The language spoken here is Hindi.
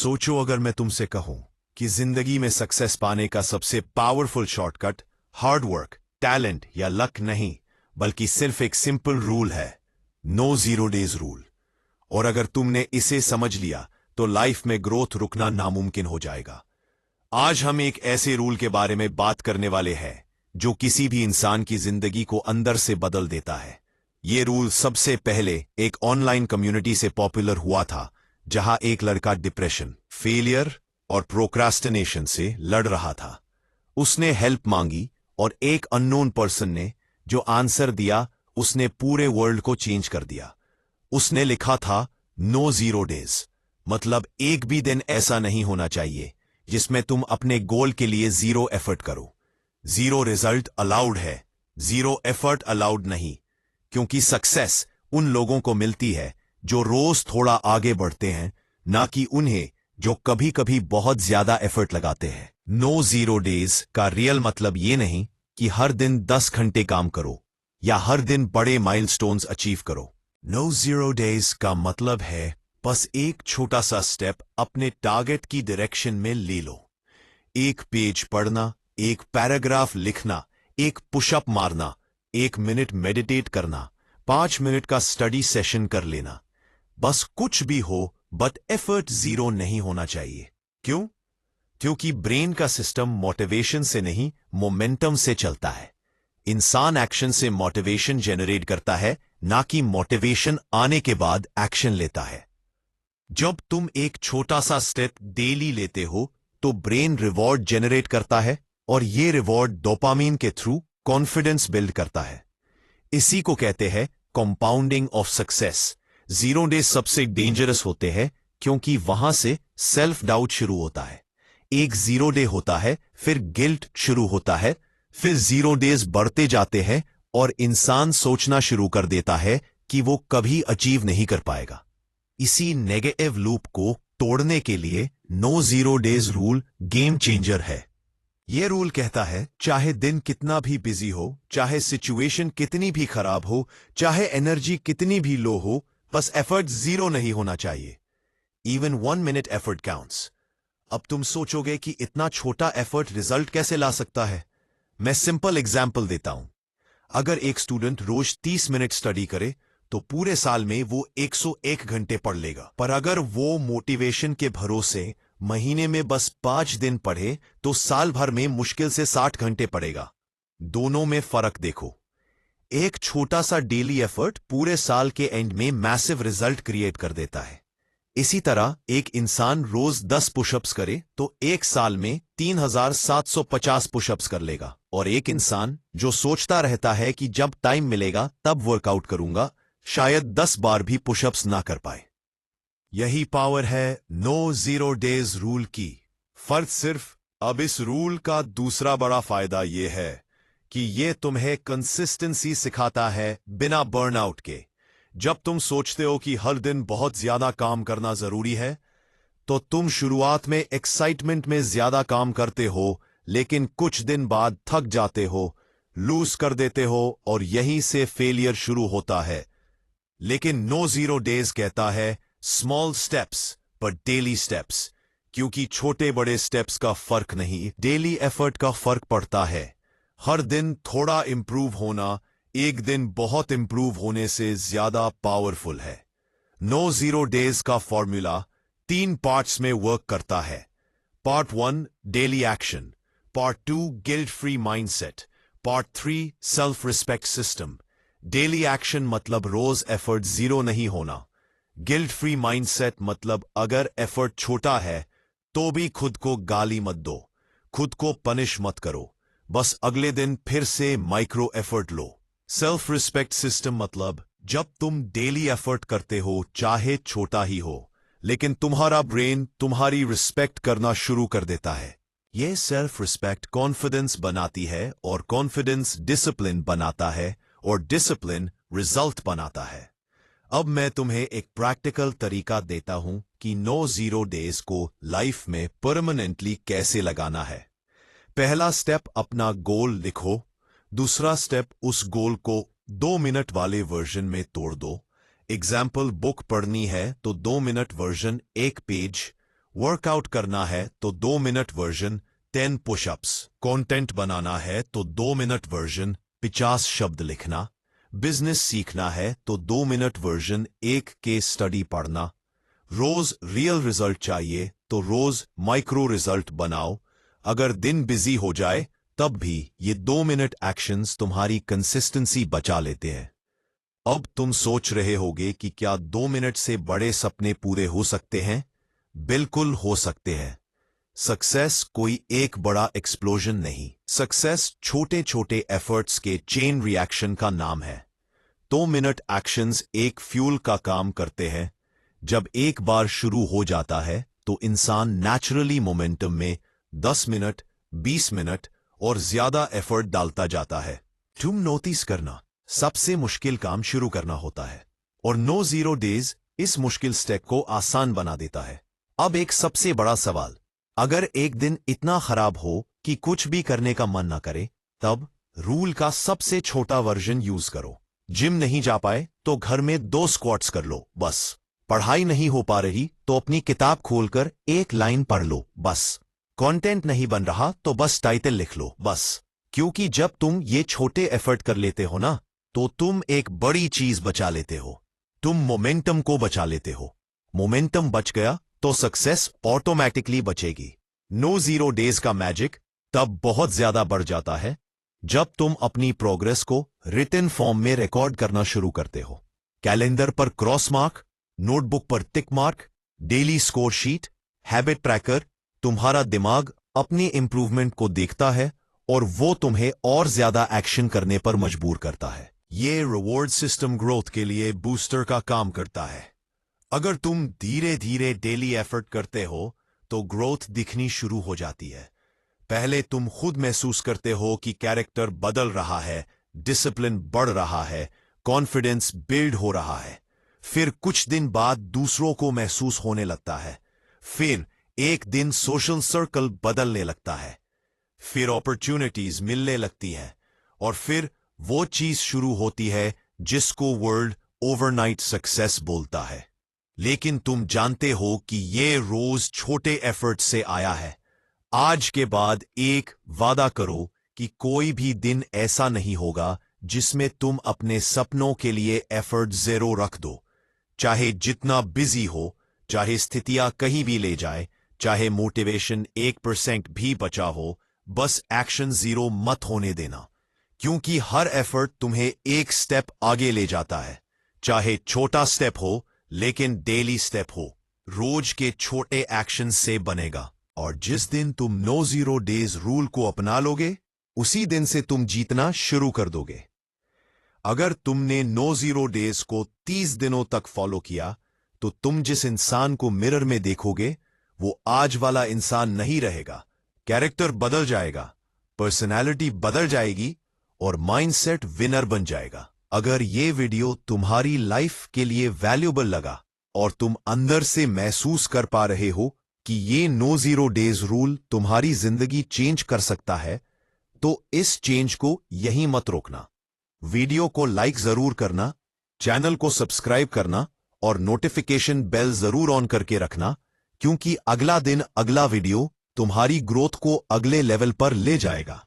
सोचो अगर मैं तुमसे कहूं कि जिंदगी में सक्सेस पाने का सबसे powerful shortcut hard work, talent या लक नहीं, बल्कि सिर्फ एक सिंपल रूल है, नो जीरो डेज रूल। और अगर तुमने इसे समझ लिया तो लाइफ में ग्रोथ रुकना नामुमकिन हो जाएगा। आज हम एक ऐसे रूल के बारे में बात करने वाले हैं जो किसी भी इंसान की जिंदगी को अंदर से बदल देता है। ये रूल सबसे पहले एक ऑनलाइन कम्युनिटी से पॉपुलर हुआ था, जहां एक लड़का डिप्रेशन, फेलियर और प्रोक्रास्टिनेशन से लड़ रहा था। उसने हेल्प मांगी और एक अननोन पर्सन ने जो आंसर दिया उसने पूरे वर्ल्ड को चेंज कर दिया। उसने लिखा था नो जीरो डेज, मतलब एक भी दिन ऐसा नहीं होना चाहिए जिसमें तुम अपने गोल के लिए जीरो एफर्ट करो। जीरो रिजल्ट अलाउड है, जीरो एफर्ट अलाउड नहीं, क्योंकि सक्सेस उन लोगों को मिलती है जो रोज थोड़ा आगे बढ़ते हैं, ना कि उन्हें जो कभी कभी बहुत ज्यादा एफर्ट लगाते हैं। नो जीरो डेज का रियल मतलब ये नहीं कि हर दिन 10 घंटे काम करो या हर दिन बड़े माइलस्टोन्स अचीव करो। नो जीरो डेज का मतलब है बस एक छोटा सा स्टेप अपने टारगेट की डायरेक्शन में ले लो। एक पेज पढ़ना, एक पैराग्राफ लिखना, एक पुशअप मारना, 1 मिनट मेडिटेट करना, 5 मिनट का स्टडी सेशन कर लेना। बस कुछ भी हो, बट एफर्ट जीरो नहीं होना चाहिए। क्यों? क्योंकि ब्रेन का सिस्टम मोटिवेशन से नहीं, मोमेंटम से चलता है। इंसान एक्शन से मोटिवेशन जनरेट करता है, ना कि मोटिवेशन आने के बाद एक्शन लेता है। जब तुम एक छोटा सा स्टेप डेली लेते हो तो ब्रेन रिवॉर्ड जनरेट करता है और ये रिवॉर्ड डोपामीन के थ्रू कॉन्फिडेंस बिल्ड करता है। इसी को कहते हैं compounding of success. Zero days सबसे डेंजरस होते हैं क्योंकि वहां से सेल्फ डाउट शुरू होता है। एक जीरो डे होता है, फिर गिल्ट शुरू होता है, फिर जीरो डेज बढ़ते जाते हैं और इंसान सोचना शुरू कर देता है कि वो कभी अचीव नहीं कर पाएगा। इसी नेगेटिव लूप को तोड़ने के लिए no zero days rule game changer है। यह रूल कहता है चाहे दिन कितना भी बिजी हो, चाहे सिचुएशन कितनी भी खराब हो, चाहे एनर्जी कितनी भी लो हो, बस एफर्ट जीरो नहीं होना चाहिए। Even 1 minute effort counts. अब तुम सोचोगे कि इतना छोटा एफर्ट रिजल्ट कैसे ला सकता है? मैं सिंपल एग्जाम्पल देता हूं। अगर एक स्टूडेंट रोज 30 मिनट स्टडी करे तो पूरे साल में वो 101 घंटे पढ़ लेगा। पर अगर वो मोटिवेशन के भरोसे महीने में बस 5 दिन पढ़े तो साल भर में मुश्किल से 60 घंटे पढ़ेगा। दोनों में फर्क देखो। एक छोटा सा डेली एफर्ट पूरे साल के एंड में मैसिव रिजल्ट क्रिएट कर देता है। इसी तरह एक इंसान रोज 10 पुशअप्स करे तो एक साल में 3750 पुशअप्स कर लेगा, और एक इंसान जो सोचता रहता है कि जब टाइम मिलेगा तब वर्कआउट करूंगा, शायद 10 बार भी पुशअप्स ना कर पाए। यही पावर है नो जीरो डेज रूल की। फर्क सिर्फ अब इस रूल का दूसरा बड़ा फायदा यह है कि यह तुम्हें कंसिस्टेंसी सिखाता है बिना बर्नआउट के। जब तुम सोचते हो कि हर दिन बहुत ज्यादा काम करना जरूरी है, तो तुम शुरुआत में एक्साइटमेंट में ज्यादा काम करते हो, लेकिन कुछ दिन बाद थक जाते हो, लूज कर देते हो और यहीं से फेलियर शुरू होता है। लेकिन नो जीरो डेज कहता है स्मॉल स्टेप्स पर डेली स्टेप्स, क्योंकि छोटे बड़े स्टेप्स का फर्क नहीं, डेली एफर्ट का फर्क पड़ता है। हर दिन थोड़ा इंप्रूव होना एक दिन बहुत इंप्रूव होने से ज्यादा पावरफुल है। नो जीरो डेज का फॉर्मूला 3 पार्ट्स में वर्क करता है। Part 1 daily action, part 2 guilt free mindset, part 3 self respect system. Daily action मतलब रोज एफर्ट जीरो नहीं होना। गिल्ट फ्री माइंडसेट मतलब अगर एफर्ट छोटा है तो भी खुद को गाली मत दो, खुद को पनिश मत करो, बस अगले दिन फिर से माइक्रो एफर्ट लो। सेल्फ रिस्पेक्ट सिस्टम मतलब जब तुम डेली एफर्ट करते हो, चाहे छोटा ही हो, लेकिन तुम्हारा ब्रेन तुम्हारी रिस्पेक्ट करना शुरू कर देता है। यह सेल्फ रिस्पेक्ट कॉन्फिडेंस बनाती है और कॉन्फिडेंस डिसिप्लिन बनाता है और डिसिप्लिन रिजल्ट बनाता है। अब मैं तुम्हें एक प्रैक्टिकल तरीका देता हूं कि नो जीरो डेज को लाइफ में परमानेंटली कैसे लगाना है। पहला स्टेप, अपना गोल लिखो। दूसरा स्टेप, उस गोल को 2 मिनट वाले वर्जन में तोड़ दो। एग्जाम्पल, बुक पढ़नी है तो 2 मिनट वर्जन 1 पेज, वर्कआउट करना है तो 2 मिनट वर्जन 10 पुशअप्स, कंटेंट बनाना है तो 2 मिनट वर्जन 50 शब्द लिखना, बिजनेस सीखना है तो 2 मिनट वर्जन 1 केस स्टडी पढ़ना, रोज रियल रिजल्ट चाहिए तो रोज माइक्रो रिजल्ट बनाओ। अगर दिन बिजी हो जाए तब भी ये 2 मिनट एक्शंस तुम्हारी कंसिस्टेंसी बचा लेते हैं। अब तुम सोच रहे होगे कि क्या 2 मिनट से बड़े सपने पूरे हो सकते हैं? बिल्कुल हो सकते हैं। सक्सेस कोई एक बड़ा एक्सप्लोजन नहीं, सक्सेस छोटे छोटे एफर्ट्स के चेन रिएक्शन का नाम है। 2 मिनट एक्शंस एक फ्यूल का काम करते हैं। जब एक बार शुरू हो जाता है तो इंसान नेचुरली मोमेंटम में 10 मिनट, 20 मिनट और ज्यादा एफर्ट डालता जाता है। तुम नोटिस करना, सबसे मुश्किल काम शुरू करना होता है और नो जीरो डेज इस मुश्किल स्टेप को आसान बना देता है। अब एक सबसे बड़ा सवाल, अगर एक दिन इतना खराब हो कि कुछ भी करने का मन ना करे, तब रूल का सबसे छोटा वर्जन यूज करो। जिम नहीं जा पाए तो घर में 2 स्क्वाट्स कर लो बस। पढ़ाई नहीं हो पा रही तो अपनी किताब खोलकर एक लाइन पढ़ लो बस। कंटेंट नहीं बन रहा तो बस टाइटल लिख लो बस। क्योंकि जब तुम ये छोटे एफर्ट कर लेते हो ना, तो तुम एक बड़ी चीज बचा लेते हो। तुम मोमेंटम को बचा लेते हो। मोमेंटम बच गया तो सक्सेस ऑटोमेटिकली बचेगी। नो जीरो डेज का मैजिक तब बहुत ज्यादा बढ़ जाता है जब तुम अपनी प्रोग्रेस को रिटन फॉर्म में रिकॉर्ड करना शुरू करते हो। कैलेंडर पर क्रॉस मार्क, नोटबुक पर tick mark, daily score sheet, habit tracker. तुम्हारा दिमाग अपनी इंप्रूवमेंट को देखता है और वो तुम्हें और ज्यादा एक्शन करने पर मजबूर करता है। ये रिवॉर्ड सिस्टम ग्रोथ के लिए बूस्टर का काम करता है। अगर तुम धीरे धीरे डेली एफर्ट करते हो तो ग्रोथ दिखनी शुरू हो जाती है। पहले तुम खुद महसूस करते हो कि कैरेक्टर बदल रहा है, डिसिप्लिन बढ़ रहा है, कॉन्फिडेंस बिल्ड हो रहा है। फिर कुछ दिन बाद दूसरों को महसूस होने लगता है। फिर एक दिन सोशल सर्कल बदलने लगता है। फिर अपॉर्चुनिटीज मिलने लगती हैं और फिर वो चीज शुरू होती है जिसको वर्ल्ड ओवरनाइट सक्सेस बोलता है। लेकिन तुम जानते हो कि ये रोज छोटे एफर्ट से आया है। आज के बाद एक वादा करो कि कोई भी दिन ऐसा नहीं होगा जिसमें तुम अपने सपनों के लिए एफर्ट 0 रख दो। चाहे जितना बिजी हो, चाहे स्थितियां कहीं भी ले जाए, चाहे मोटिवेशन 1% भी बचा हो, बस एक्शन 0 मत होने देना। क्योंकि हर एफर्ट तुम्हें एक स्टेप आगे ले जाता है। चाहे छोटा स्टेप हो, लेकिन डेली स्टेप हो। रोज के छोटे एक्शन से बनेगा। और जिस दिन तुम नो जीरो डेज रूल को अपना लोगे, उसी दिन से तुम जीतना शुरू कर दोगे। अगर तुमने नो जीरो डेज को 30 दिनों तक फॉलो किया, तो तुम जिस इंसान को मिरर में देखोगे वो आज वाला इंसान नहीं रहेगा। कैरेक्टर बदल जाएगा, पर्सनालिटी बदल जाएगी और माइंडसेट विनर बन जाएगा। अगर ये वीडियो तुम्हारी लाइफ के लिए वैल्यूएबल लगा और तुम अंदर से महसूस कर पा रहे हो कि ये नो जीरो डेज रूल तुम्हारी जिंदगी चेंज कर सकता है, तो इस चेंज को यहीं मत रोकना। वीडियो को लाइक जरूर करना, चैनल को सब्सक्राइब करना और नोटिफिकेशन बेल जरूर ऑन करके रखना, क्योंकि अगला दिन अगला वीडियो तुम्हारी ग्रोथ को अगले लेवल पर ले जाएगा।